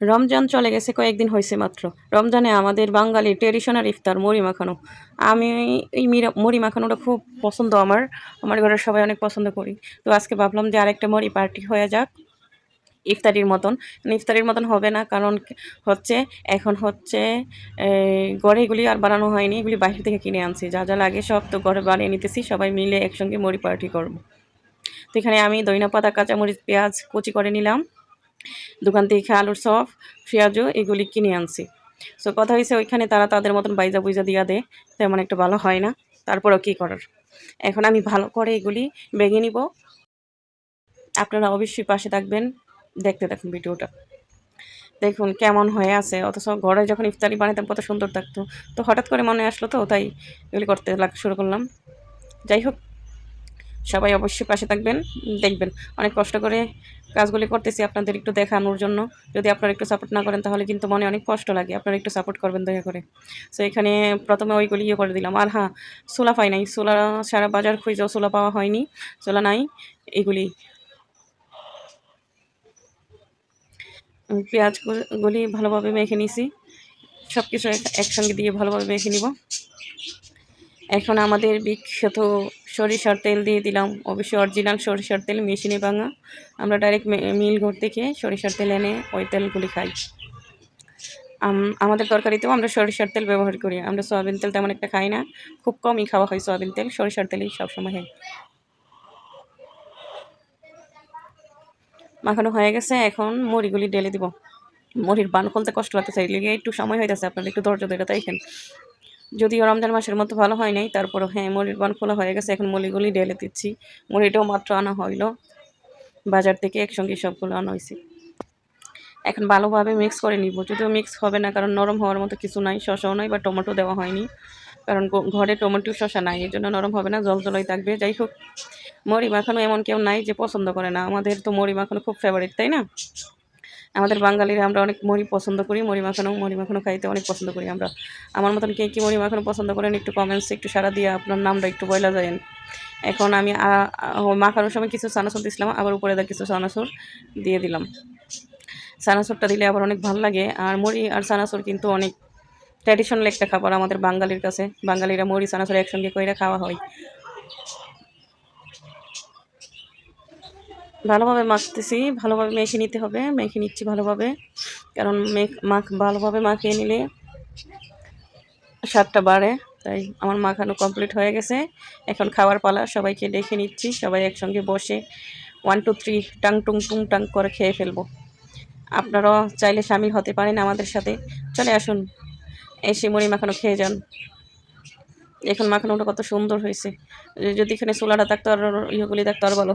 রমজান চলে গেছে কয়েকদিন হইছে মাত্র। রমজানে আমাদের বাঙালির ট্র্যাডিশনাল ইফতার মুড়ি মাখানো। আমি এই মুড়ি মাখানোটা খুব পছন্দ আমার। আমার ঘরের সবাই অনেক পছন্দ করি। তো আজকে ভাবলাম যে আরেকটা মুড়ি পার্টি হয়ে যাক ইফতারির মতন। ইফতারির মতন হবে না কারণ হচ্ছে এখন হচ্ছে ঘরে এগুলি আর বানানো হয়নি। এগুলি বাহির থেকে কিনে আনছি। যা, যা লাগে সব তো ঘরে বানিয়ে নিতেছি। সবাই মিলে একসঙ্গে মুড়ি পার্টি করব। তো এখানে আমি ধইনা পাতা, কাঁচামরিচ, পেঁয়াজ কুচি করে নিলাম। দোকান থেকে আলুর চপ, পেঁয়াজু এগুলি কিনে আনছি। সো কথা হয়েছে ওইখানে তারা তাদের মতন বাইজা বুইজা দিয়া দেয়, তেমন একটা ভালো হয় না। তারপরেও কী করার। এখন আমি ভালো করে এগুলি ভেঙে নিব। আপনারা অবশ্যই পাশে থাকবেন, দেখতে থাকুন ভিডিওটা। দেখুন কেমন হয়ে আছে, অথচ ঘরে যখন ইফতারি বানাতাম কত সুন্দর থাকতো। তো হঠাৎ করে মনে আসলো, তো তাই এগুলি করতে শুরু করলাম। যাই হোক, সবাই অবশ্যই পাশে থাকবেন, দেখবেন অনেক কষ্ট করে কাজগুলি করতেছি আপনাদের একটু দেখানোর জন্য। যদি আপনারা একটু সাপোর্ট না করেন তাহলে কিন্তু মনে অনেক কষ্ট লাগে। আপনারা একটু সাপোর্ট করবেন দয়া করে। সো এখানে প্রথমে ওইগুলি করে দিলাম। আর হ্যাঁ, ছোলা পাই নাই, ছোলা সারা বাজার খুঁজেও ছোলা পাওয়া হয়নি, ছোলা নাই। এগুলি পেঁয়াজগুলি ভালোভাবে মেখে নিছি। সব কিছু একসঙ্গে দিয়ে ভালোভাবে মেখে নিব। এখন আমাদের বিখ্যাত সরিষার তেল দিয়ে দিলাম। অবশ্যই অরিজিনাল সরিষার তেল, মেশিনে ভাঙা। আমরা ডাইরেক্ট মিল ঘর থেকে সরিষার তেল এনে ওই তেলগুলি খাই। আমাদের তরকারিতেও আমরা সরিষার তেল ব্যবহার করি। আমরা সয়াবিন তেল তেমন একটা খাই না, খুব কমই খাওয়া হয় সয়াবিন তেল। সরিষার তেলই সবসময় হয়। মাখানো হয়ে গেছে, এখন মুড়িগুলি ঢেলে দিব। মুড়ির বান খুলতে কষ্ট লাগতেছে, এই লেগে একটু সময় হয়ে গেছে, আপনারা একটু ধৈর্য ধরে তাইছেন। যদিও রমজান মাসের মতো ভালো হয় নাই, তারপরও হ্যাঁ মুড়ির বান খোলা হয়ে গেছে। এখন মুড়িগুলি ঢেলে দিচ্ছি। মুড়িটাও মাত্র আনা হইল বাজার থেকে, একসঙ্গে সবগুলো আনা হয়েছে। এখন ভালোভাবে মিক্স করে নিব। যদিও মিক্স হবে না, কারণ নরম হওয়ার মতো কিছু নাই, শসাও নাই বা টমেটো দেওয়া হয়নি, কারণ ঘরে টমেটো শসা নাই, এই জন্য নরম হবে না, জল জলাই থাকবে। যাই হোক, মুড়ি মাখানো এমন কেউ নাই যে পছন্দ করে না। আমাদের তো মুড়ি মাখানো খুব ফেভারিট, তাই না? আমাদের বাঙালিরা আমরা অনেক মুড়ি পছন্দ করি, মুড়ি মাখানো খাইতে অনেক পছন্দ করি আমরা। আমার মতন কে কী মুড়ি মাখানো পছন্দ করেন একটু কমেন্টসে একটু সাড়া দিয়ে আপনার নামটা একটু বইলা যায়েন। এখন আমি মাখানোর সময় কিছু চানাচুর দিয়েছিলাম, আবার উপরে কিছু চানাচুর দিয়ে দিলাম। চানাচুরটা দিলে আবার অনেক ভালো লাগে। আর মুড়ি আর চানাচুর কিন্তু অনেক ট্র্যাডিশনাল একটা খাবার আমাদের বাঙালির কাছে। বাঙালিরা মুড়ি চানাচুর একসঙ্গে কইরা খাওয়া হয়। ভালোভাবে মাখতেছি, ভালোভাবে মেখে নিতে হবে। মেখে নিচ্ছি ভালোভাবে, কারণ ভালোভাবে মাখিয়ে নিলে স্বাদটা বাড়ে। তাই আমার মাখানো কমপ্লিট হয়ে গেছে। এখন খাওয়ার পালা, সবাইকে ডেকে নিচ্ছি। সবাই একসঙ্গে বসে 1 2 3 টাং টুং টুং টাং করে খেয়ে ফেলবো। আপনারাও চাইলে শামিল হতে পারেন আমাদের সাথে। চলে আসুন, এসে মুড়ি মাখানো খেয়ে যান। এখন মাখানোটা কত সুন্দর হয়েছে। যদি এখানে চুলাটা থাকতো আর ইয়েগুলি থাকতো আর ভালো।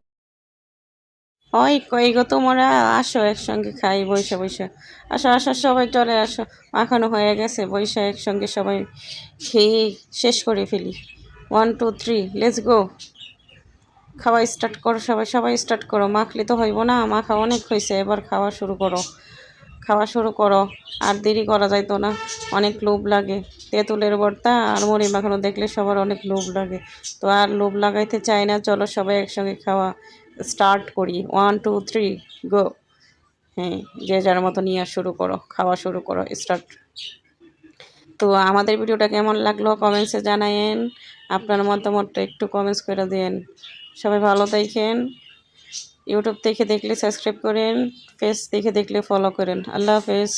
ওই কই গো, তোমরা আসো একসঙ্গে খাই বইসা বইসা। আসো আসো, সবাই চলে আসো। মাখানো হয়ে গেছে, বইসা একসঙ্গে সবাই খেয়ে শেষ করে ফেলি। 1 2 3 লেটস গো। খাওয়া স্টার্ট করো, সবাই সবাই স্টার্ট করো। মাখলে তো হইব না, মাখা অনেক হয়েছে, এবার খাওয়া শুরু করো। খাওয়া শুরু করো, আর দেরি করা যাইতো না, অনেক লোভ লাগে। তেঁতুলের ভর্তা আর মুড়ি মাখানো দেখলে সবার অনেক লোভ লাগে। তো আর লোভ লাগাইতে চাই না, চলো সবাই একসঙ্গে খাওয়া স্টার্ট করি। 1 2 3 গো। হ্যাঁ, যে যার মতো নিয়ে শুরু করো, খাওয়া শুরু করো, স্টার্ট। তো আমাদের ভিডিওটা কেমন লাগলো কমেন্টসে জানায়েন। আপনার মতামতটা একটু কমেন্টস করে দেন। সবাই ভালো থাকেন। ইউটিউব থেকে দেখলে সাবস্ক্রাইব করেন, ফেস দেখে দেখলে ফলো করেন। আল্লাহ হাফেজ।